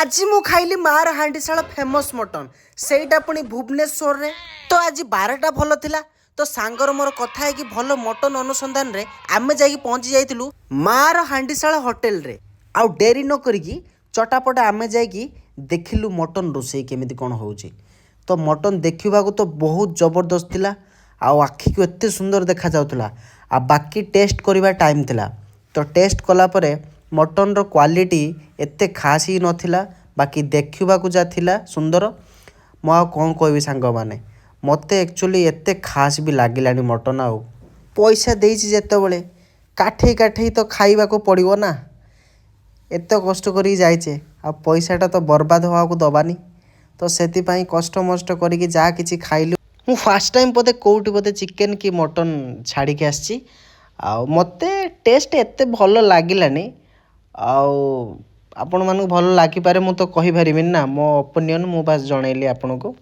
आज मु खाइली मार हांडीशाल फेमस मटन सेटा पुणी भुवनेश्वर रे। तो आज 12टा भल थिला तो सांगर मोर कथा है कि भल मटन अनुसंधान रे आमे जाई पहुंची जाइतिलु मार हांडीशाल होटल रे। आउ डेरी न करिकी चटापटा आमे जाई देखिलु मटन रोषे केमिति कोन होउची। तो मटन देखिबा को तो बहुत जबरदस्त थिला। आउ आखि को एते सुंदर देखा जाउतला। आ बाकी टेस्ट करिबा टाइम थिला तो टेस्ट कला परे मटन रो क्वालिटी एते खास ही नथिला। बाकी देखिबा को जा थिला सुंदर मो आ कोन कहबी सांग माने मते एक्चुअली एते खास भी लागिलानी मटन। आउ पैसा देइछि जेते बेले काठे काठे तो खाइबा को पड़िबो ना। एते कष्ट करी जाइछे आ पैसाटा तो बर्बाद होआ को दबानी। तो सेति पई कष्ट मष्ट करिके जा किछि खाइलु। मु फर्स्ट टाइम पते कोउटी पते चिकन की मटन छाड़ी के आछि। आ मते टेस्ट एते भलो लागिलानी। आउ आपण मानू भल लागि पारे मु तो कहि परिबिन ना मो ओपिनियन मु बस जणैली आपनको।